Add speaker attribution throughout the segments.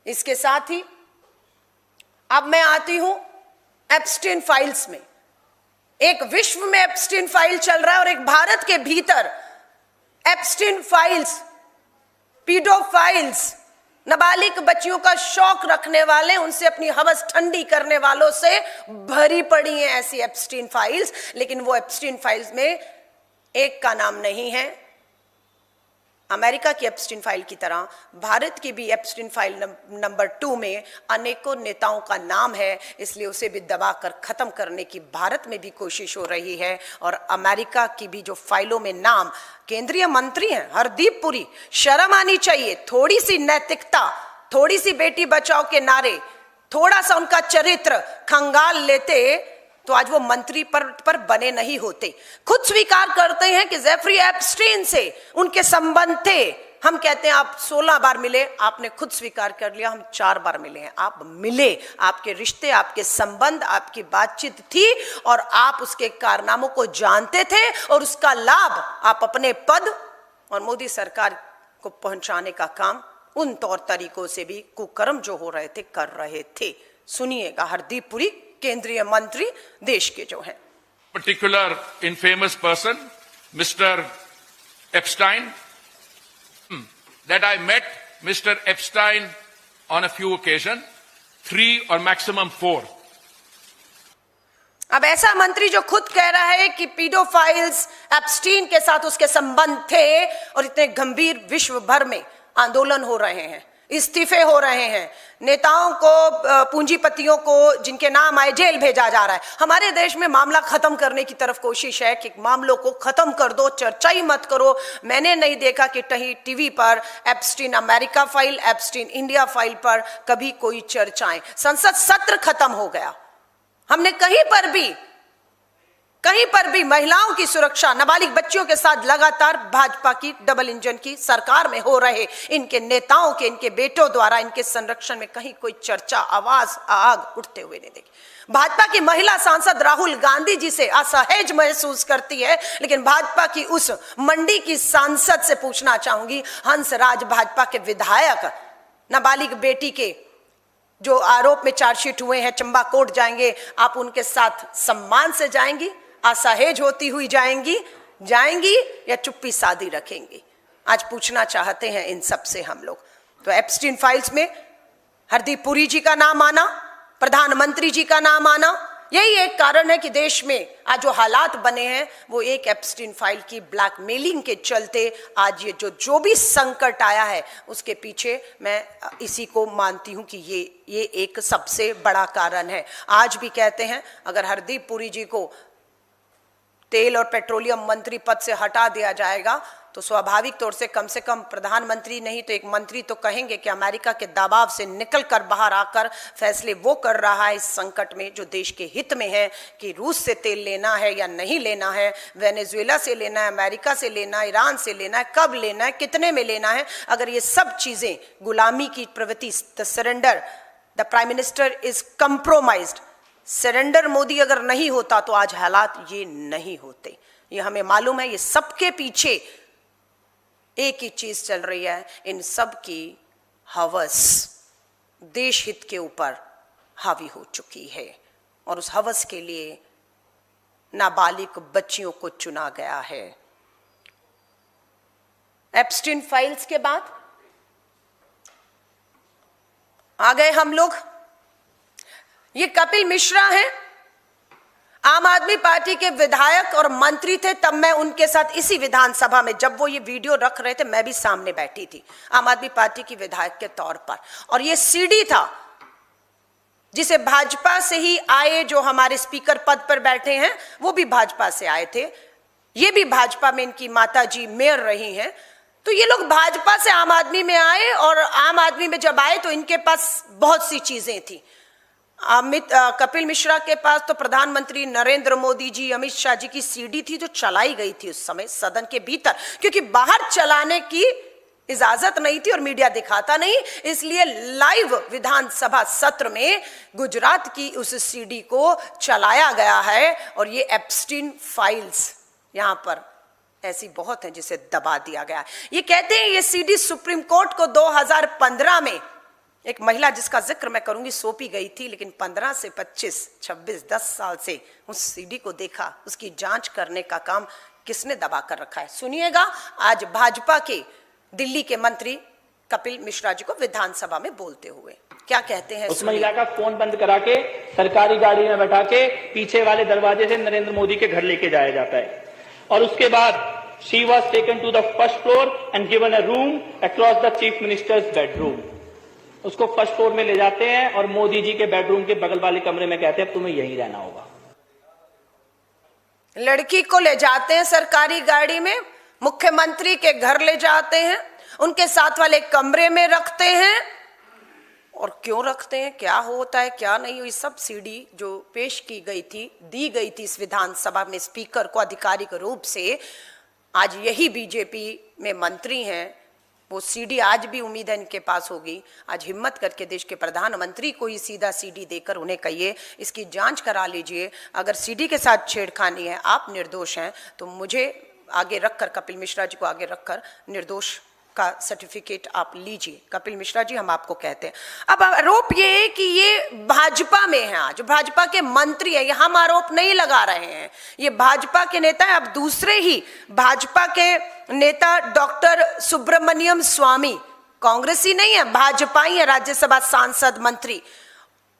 Speaker 1: इसके साथ ही अब मैं आती हूं एप्स्टीन फाइल्स में। एक विश्व में एप्स्टीन फाइल चल रहा है और एक भारत के भीतर एप्स्टीन फाइल्स, पीडोफाइल्स, नाबालिग बच्चियों का शौक रखने वाले, उनसे अपनी हवस ठंडी करने वालों से भरी पड़ी हैं ऐसी एप्स्टीन फाइल्स। लेकिन वो एप्स्टीन फाइल्स में एक का नाम नहीं है। अमेरिका की एप्स्टीन फाइल की तरह भारत की भी एप्स्टीन फाइल नंबर 2 में अनेकों नेताओं का नाम है, इसलिए उसे भी दबाकर खत्म करने की भारत में भी कोशिश हो रही है। और अमेरिका की भी जो फाइलों में नाम केंद्रीय मंत्री हैं हरदीप पुरी, शर्म आनी चाहिए, थोड़ी सी नैतिकता, थोड़ी सी बेटी बचाओ के नारे, थोड़ा सा उनका चरित्र खंगाल लेते तो आज वो मंत्री पर बने नहीं होते। खुद स्वीकार करते हैं कि जेफरी एप्स्टीन से उनके संबंध थे। हम कहते हैं आप 16 बार मिले, आपने खुद स्वीकार कर लिया हम 4 बार मिले हैं। आप मिले, आपके रिश्ते, आपके संबंध, आपकी बातचीत थी और आप उसके कारनामों को जानते थे और उसका लाभ आप अपने पद और मोदी सरकार को पहुंचाने का काम उन तौर तरीकों से भी कुकर्म जो हो रहे थे कर रहे थे। सुनिएगा हरदीप पुरी, केंद्रीय मंत्री देश के जो हैं।
Speaker 2: Particular infamous person Mr Epstein, that I met Mr. Epstein on a few occasions, 3 or maximum 4.
Speaker 1: अब ऐसा मंत्री जो खुद कह रहा है कि पीडोफाइल्स एप्स्टीन के साथ उसके संबंध थे और इतने गंभीर विश्व भर में आंदोलन हो रहे हैं, इस्तीफे हो रहे हैं, नेताओं को, पूंजीपतियों को जिनके नाम आए जेल भेजा जा रहा है। हमारे देश में मामला खत्म करने की तरफ कोशिश है कि मामलों को खत्म कर दो, चर्चा ही मत करो। मैंने नहीं देखा कि कहीं टीवी पर Epstein America file, Epstein India file पर कभी कोई चर्चाएं। संसद सत्र खत्म हो गया, हमने कहीं पर भी महिलाओं की सुरक्षा, नाबालिग बच्चियों के साथ लगातार भाजपा की डबल इंजन की सरकार में हो रहे इनके नेताओं के, इनके बेटों द्वारा इनके संरक्षण में कहीं कोई चर्चा, आवाज, आग उठते हुए नहीं देखी। भाजपा की महिला सांसद राहुल गांधी जी से असहज महसूस करती है, लेकिन भाजपा की उस मंडी की सांसद से पूछना चाहूंगी, हंसराज भाजपा के विधायक, नाबालिग बेटी के जो आरोप में चार्जशीट हुए हैं, चंबा कोर्ट जाएंगे, आप उनके साथ सम्मान से जाएंगी, असहज होती हुई जाएंगी या चुप्पी साधी रखेंगी? आज पूछना चाहते हैं इन सब से हम लोग। तो एप्स्टीन फाइल्स में हरदीप पुरी जी का नाम आना, प्रधानमंत्री जी का नाम आना, यही एक कारण है कि देश में आज जो हालात बने हैं वो एक एप्स्टीन फाइल की ब्लैकमेलिंग के चलते आज ये जो भी संकट आया है उसके पीछे मैं इसी को मानती हूं कि ये एक सबसे बड़ा कारण है। आज भी कहते हैं अगर हरदीप पुरी जी को तेल और पेट्रोलियम मंत्री पद से हटा दिया जाएगा तो स्वाभाविक तौर से कम प्रधानमंत्री नहीं तो एक मंत्री तो कहेंगे कि अमेरिका के दबाव से निकलकर बाहर आकर फैसले वो कर रहा है इस संकट में जो देश के हित में है, कि रूस से तेल लेना है या नहीं लेना है, वेनेजुएला से लेना है, अमेरिका से लेना है, ईरान से लेना है, कब लेना है, कितने में लेना है। अगर ये सब चीजें गुलामी की प्रवृत्ति, the surrender, the prime minister is compromised, surrender Modi अगर नहीं होता तो आज हालात ये नहीं होते। ये हमें मालूम है। ये सबके पीछे एक ही चीज चल रही है, इन सब की हवस देश हित के ऊपर हावी हो चुकी है और उस हवस के लिए नाबालिग बच्चियों को चुना गया है। एप्स्टीन फाइल्स के बाद आ गए हम लोग, ये कपिल मिश्रा हैं, आम आदमी पार्टी के विधायक और मंत्री थे। तब मैं उनके साथ इसी विधानसभा में, जब वो ये वीडियो रख रहे थे, मैं भी सामने बैठी थी आम आदमी पार्टी की विधायक के तौर पर। और ये सीडी था जिसे भाजपा से ही आए जो हमारे स्पीकर पद पर बैठे हैं वो भी भाजपा से आए थे, ये भी भाजपा में इनकी माता जी मेयर रही हैं। तो ये लोग भाजपा से आम आदमी में आए और आम आदमी में जब आए तो इनके पास बहुत सी चीजें थी। कपिल मिश्रा के पास तो प्रधानमंत्री नरेंद्र मोदी जी, अमित शाह जी की सीडी थी जो चलाई गई थी उस समय सदन के भीतर, क्योंकि बाहर चलाने की इजाजत नहीं थी और मीडिया दिखाता नहीं, इसलिए लाइव विधानसभा सत्र में गुजरात की उस सीडी को चलाया गया है। और ये एप्स्टीन फाइल्स यहां पर ऐसी बहुत हैं जिसे दबा दिया गया है। ये कहते हैं ये सीडी सुप्रीम कोर्ट को 2015 में एक महिला जिसका जिक्र मैं करूंगी सौंपी गई थी, लेकिन 15 से 25, 26, 10 साल से उस सीडी को देखा, उसकी जांच करने का काम किसने दबा कर रखा है? सुनिएगा आज भाजपा के दिल्ली के मंत्री कपिल मिश्रा जी को विधानसभा में बोलते हुए क्या कहते हैं।
Speaker 3: उस महिला का फोन बंद करा के सरकारी गाड़ी में बैठा के पीछे वाले दरवाजे से नरेंद्र मोदी के घर लेके जाया जाता है और उसके बाद she was taken to the first floor and given a room across the chief minister's bedroom. उसको फर्स्ट फ्लोर में ले जाते हैं और मोदी जी के बेडरूम के बगल वाले कमरे में कहते हैं अब तुम्हें यहीं रहना होगा।
Speaker 1: लड़की को ले जाते हैं सरकारी गाड़ी में, मुख्यमंत्री के घर ले जाते हैं, उनके साथ वाले कमरे में रखते हैं। और क्यों रखते हैं, क्या होता है क्या नहीं, ये सब सीडी जो पेश की गई थी, दी गई थी इस विधानसभा में स्पीकर को आधिकारिक रूप से। आज यही बीजेपी में मंत्री हैं, वो सीडी आज भी उम्मीद है इनके पास होगी। आज हिम्मत करके देश के प्रधानमंत्री को ही सीधा सीडी देकर उन्हें कहिए इसकी जांच करा लीजिए। अगर सीडी के साथ छेड़खानी है, आप निर्दोष हैं, तो मुझे आगे रखकर, कपिल मिश्रा जी को आगे रखकर निर्दोष का सर्टिफिकेट आप लीजिए। कपिल मिश्रा जी, हम आपको कहते हैं। अब आरोप ये है कि ये भाजपा में है, आज भाजपा के मंत्री है, ये हम आरोप नहीं लगा रहे हैं, ये भाजपा के नेता है। अब दूसरे ही भाजपा के नेता डॉक्टर सुब्रमण्यम स्वामी, कांग्रेसी नहीं है, भाजपा ही है, राज्यसभा सांसद मंत्री,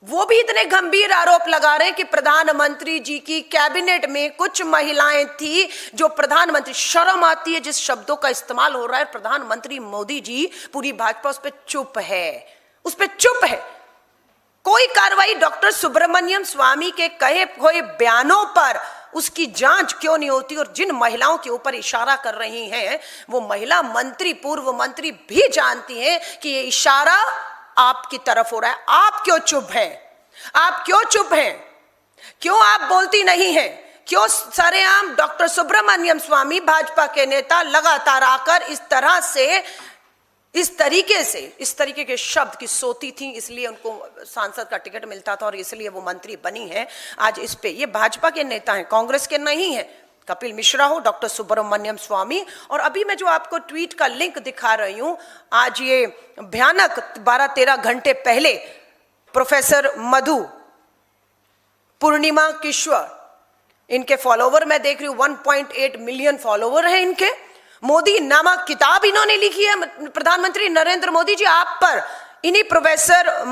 Speaker 1: वो भी इतने गंभीर आरोप लगा रहे हैं कि प्रधानमंत्री जी की कैबिनेट में कुछ महिलाएं थी जो प्रधानमंत्री, शर्म आती है जिस शब्दों का इस्तेमाल हो रहा है, प्रधानमंत्री मोदी जी, पूरी भाजपा उस पर चुप है, उस पर चुप है। कोई कार्रवाई डॉक्टर सुब्रमण्यम स्वामी के कहे हुए बयानों पर उसकी जांच क्यों नहीं होती? और जिन महिलाओं के ऊपर इशारा कर रही हैं वो महिला मंत्री, पूर्व मंत्री भी जानती हैं कि ये इशारा आपकी तरफ हो रहा है। आप क्यों चुप हैं? आप क्यों चुप हैं? क्यों आप बोलती नहीं हैं? क्यों सरेआम डॉक्टर सुब्रमण्यम स्वामी, भाजपा के नेता, लगातार आकर इस तरह से, इस तरीके के शब्द की सोती थी, इसलिए उनको सांसद का टिकट मिलता था और इसलिए वो मंत्री बनी है। आज इस पे ये भाजपा के नेता हैं, कांग्रेस के नहीं है। कपिल मिश्रा हो, डॉक्टर सुब्रमण्यम स्वामी, और अभी मैं जो आपको ट्वीट का लिंक दिखा रही हूं, आज ये भयानक 12-13 घंटे पहले प्रोफेसर मधु पूर्णिमा किश्वर, इनके फॉलोवर मैं देख रही हूं 1.8 मिलियन फॉलोवर है इनके। मोदी नामक किताब इन्होंने लिखी है, प्रधानमंत्री नरेंद्र मोदी जी आप पर, इन्हीं प्रोफेसर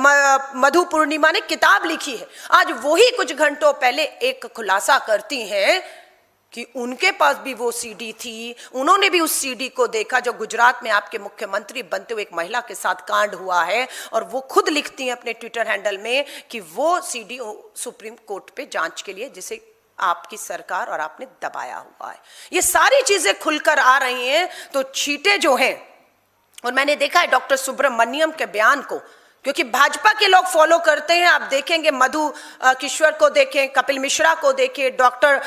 Speaker 1: मधु पूर्णिमा ने किताब लिखी है। आज वही कुछ घंटों पहले एक खुलासा करती हैं कि उनके पास भी वो सीडी थी, उन्होंने भी उस सीडी को देखा जो गुजरात में आपके मुख्यमंत्री बनते हुए एक महिला के साथ कांड हुआ है, और वो खुद लिखती हैं अपने ट्विटर हैंडल में कि वो सीडी सुप्रीम कोर्ट पे जांच के लिए, जिसे आपकी सरकार और आपने दबाया हुआ है। ये सारी चीजें खुलकर आ रही हैं, तो चीटे जो हैं, और मैंने देखा है डॉक्टर सुब्रमण्यम के बयान को, क्योंकि भाजपा के लोग फॉलो करते हैं। आप देखेंगे मधु किश्वर को देखें, कपिल मिश्रा को देखें, डॉक्टर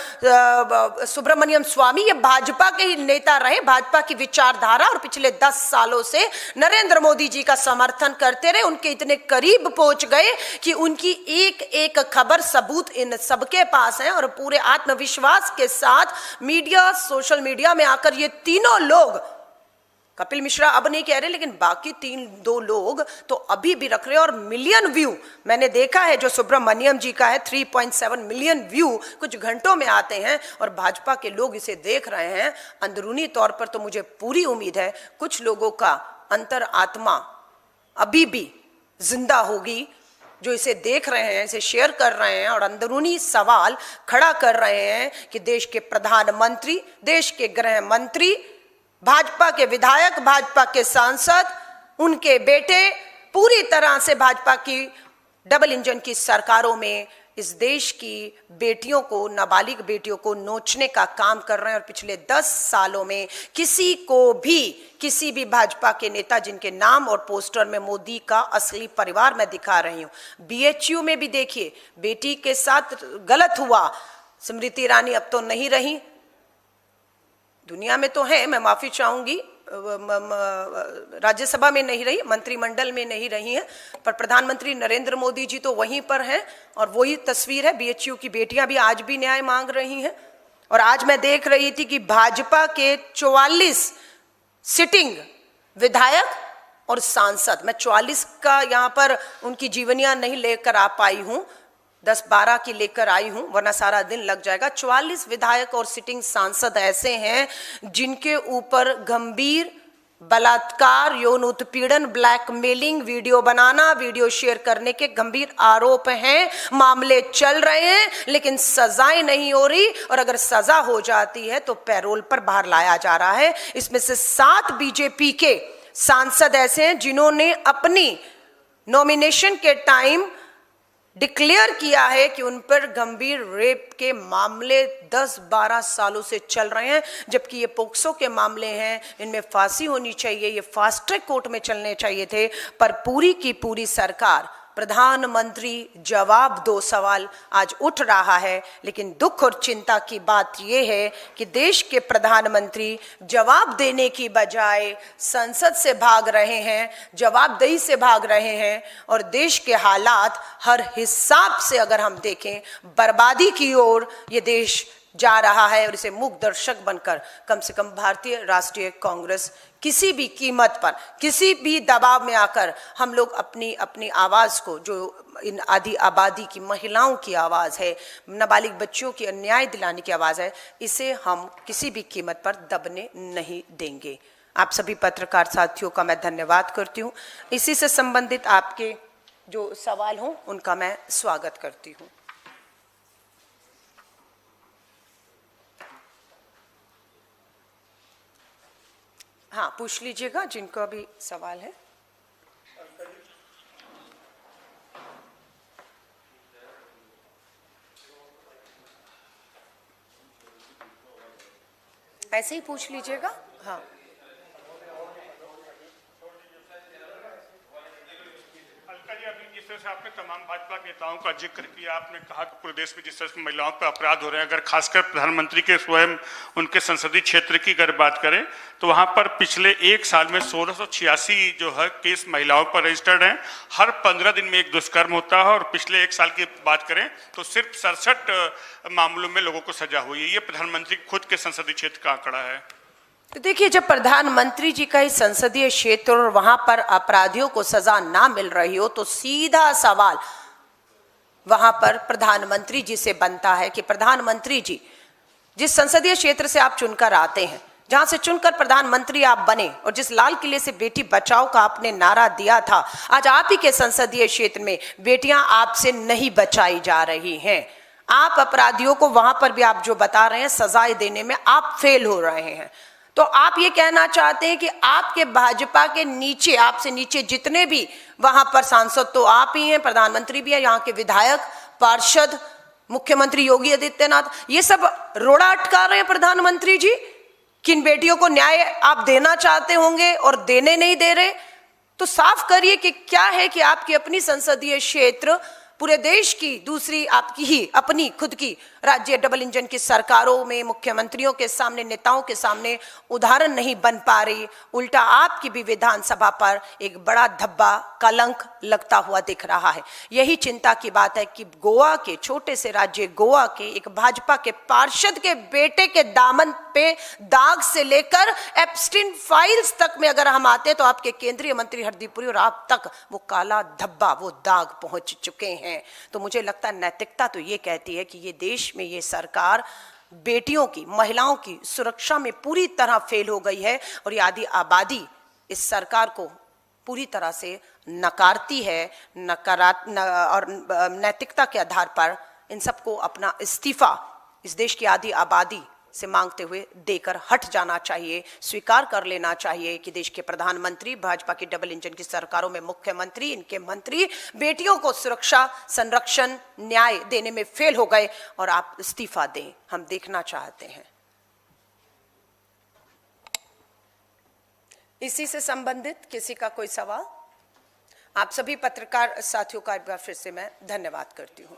Speaker 1: सुब्रमण्यम स्वामी, ये भाजपा के ही नेता रहे, भाजपा की विचारधारा, और पिछले 10 सालों से नरेंद्र मोदी जी का समर्थन करते रहे, उनके इतने करीब पहुंच गए कि उनकी एक एक खबर, सबूत इन सबके पास है। और पूरे आत्मविश्वास के साथ मीडिया, सोशल मीडिया में आकर ये तीनों लोग, कपिल मिश्रा अब नहीं कह रहे, लेकिन बाकी 3-2 लोग तो अभी भी रख रहे हैं। और मिलियन व्यू मैंने देखा है, जो सुब्रमण्यम जी का है 3.7 मिलियन व्यू कुछ घंटों में आते हैं, और भाजपा के लोग इसे देख रहे हैं। अंदरूनी तौर पर तो मुझे पूरी उम्मीद है कुछ लोगों का अंतर आत्मा अभी भी जिंदा होगी, जो इसे देख रहे हैं, इसे शेयर कर रहे हैं, और अंदरूनी सवाल खड़ा कर रहे हैं कि देश के प्रधानमंत्री, देश के गृह मंत्री, भाजपा के विधायक, भाजपा के सांसद, उनके बेटे पूरी तरह से भाजपा की डबल इंजन की सरकारों में इस देश की बेटियों को, नाबालिग बेटियों को नोचने का काम कर रहे हैं। और पिछले 10 सालों में किसी को भी, किसी भी भाजपा के नेता जिनके नाम और पोस्टर में मोदी का असली परिवार मैं दिखा रही हूं, BHU में भी देखिए बेटी के साथ गलत हुआ, स्मृति ईरानी अब तो नहीं रही, दुनिया में तो है, मैं माफी चाहूंगी, राज्यसभा में नहीं रही, मंत्रिमंडल में नहीं रही है, पर प्रधानमंत्री नरेंद्र मोदी जी तो वहीं पर हैं। और वही तस्वीर है, BHU की बेटियां भी आज भी न्याय मांग रही हैं। और आज मैं देख रही थी कि भाजपा के 44 सिटिंग विधायक और सांसद, मैं 44 का यहाँ पर उनकी जीवनियां नहीं लेकर आ पाई हूँ, 10-12 की लेकर आई हूं, वरना सारा दिन लग जाएगा। 44 विधायक और सिटिंग सांसद ऐसे हैं जिनके ऊपर गंभीर बलात्कार, यौन उत्पीड़न, ब्लैकमेलिंग, वीडियो बनाना, वीडियो शेयर करने के गंभीर आरोप हैं। मामले चल रहे हैं लेकिन सजाएं नहीं हो रही, और अगर सजा हो जाती है तो पैरोल पर बाहर लाया जा रहा है। इसमें से 7 बीजेपी के सांसद ऐसे हैं जिन्होंने अपनी नॉमिनेशन के टाइम डिक्लेयर किया है कि उन पर गंभीर रेप के मामले 10-12 सालों से चल रहे हैं, जबकि ये पोक्सो के मामले हैं, इनमें फांसी होनी चाहिए, ये फास्ट ट्रैक कोर्ट में चलने चाहिए थे। पर पूरी की पूरी सरकार, प्रधानमंत्री जवाब दो सवाल आज उठ रहा है। लेकिन दुख और चिंता की बात यह है कि देश के प्रधानमंत्री जवाब देने की बजाय संसद से भाग रहे हैं, जवाबदेही से भाग रहे हैं, और देश के हालात हर हिसाब से अगर हम देखें बर्बादी की ओर ये देश जा रहा है। और इसे मूक दर्शक बनकर कम से कम भारतीय राष्ट्रीय कांग्रेस किसी भी कीमत पर, किसी भी दबाव में आकर हम लोग अपनी अपनी आवाज को, जो इन आधी आबादी की महिलाओं की आवाज है, नाबालिग बच्चियों की न्याय दिलाने की आवाज है, इसे हम किसी भी कीमत पर दबने नहीं देंगे। आप सभी पत्रकार साथियों का मैं धन्यवाद करती हूँ। इसी से संबंधित आपके जो सवाल हों उनका मैं स्वागत करती हूँ। हाँ, पूछ लीजिएगा जिनको भी सवाल है। ऐसे ही पूछ लीजिएगा। हाँ,
Speaker 4: जिस तरह से आपने तमाम भाजपा नेताओं का जिक्र किया, आपने कहा कि पूरे देश में जिस तरह से महिलाओं पर अपराध हो रहे हैं, अगर खासकर प्रधानमंत्री के स्वयं उनके संसदीय क्षेत्र की अगर बात करें तो वहां पर पिछले 1 साल में 1686 जो है केस महिलाओं पर रजिस्टर्ड हैं। हर 15 दिन में एक दुष्कर्म होता है, और पिछले 1 साल की बात करें तो सिर्फ 67 मामलों में लोगों को सजा हुई है। ये प्रधानमंत्री खुद के संसदीय क्षेत्र का आंकड़ा है।
Speaker 1: तो देखिए, जब प्रधानमंत्री जी का ही संसदीय क्षेत्र और वहां पर अपराधियों को सजा ना मिल रही हो तो सीधा सवाल वहां पर प्रधानमंत्री जी से बनता है कि प्रधानमंत्री जी, जिस संसदीय क्षेत्र से आप चुनकर आते हैं, जहां से चुनकर प्रधानमंत्री आप बने, और जिस लाल किले से बेटी बचाओ का आपने नारा दिया था, आज आप ही के संसदीय क्षेत्र में बेटियां आपसे नहीं बचाई जा रही हैं। आप अपराधियों को वहां पर भी आप जो बता रहे हैं सजाएं देने में आप फेल हो रहे हैं। तो आप ये कहना चाहते हैं कि आपके भाजपा के नीचे, आपसे नीचे जितने भी वहां पर सांसद तो आप ही हैं, प्रधानमंत्री भी है, यहाँ के विधायक, पार्षद, मुख्यमंत्री योगी आदित्यनाथ, ये सब रोड़ा अटका रहे हैं प्रधानमंत्री जी। किन बेटियों को न्याय आप देना चाहते होंगे और देने नहीं दे रहे, तो साफ करिए कि क्या है कि आपकी अपनी संसदीय क्षेत्र पूरे देश की, दूसरी आपकी ही अपनी खुद की राज्य डबल इंजन की सरकारों में मुख्यमंत्रियों के सामने, नेताओं के सामने उदाहरण नहीं बन पा रही। उल्टा आपकी भी विधानसभा पर एक बड़ा धब्बा, कलंक लगता हुआ दिख रहा है। यही चिंता की बात है कि गोवा के, छोटे से राज्य गोवा के एक भाजपा के पार्षद के बेटे के दामन पे दाग से लेकर एप्स्टीन फाइल्स तक में अगर हम आते हैं तो आपके केंद्रीय मंत्री हरदीप पुरी और आप तक वो काला धब्बा, वो दाग पहुंच चुके हैं। तो मुझे लगता है नैतिकता तो ये कहती है कि ये देश में ये सरकार बेटियों की, महिलाओं की सुरक्षा में पूरी तरह फेल हो गई है, और ये आधी आबादी इस सरकार को पूरी तरह से नकारती है। और नैतिकता के आधार पर इन सबको अपना इस्तीफा इस देश की आधी आबादी से मांगते हुए देकर हट जाना चाहिए, स्वीकार कर लेना चाहिए कि देश के प्रधानमंत्री, भाजपा की डबल इंजन की सरकारों में मुख्यमंत्री, इनके मंत्री बेटियों को सुरक्षा, संरक्षण, न्याय देने में फेल हो गए, और आप इस्तीफा दें, हम देखना चाहते हैं। इसी से संबंधित किसी का कोई सवाल? आप सभी पत्रकार साथियों का एक बार फिर से मैं धन्यवाद करती हूं।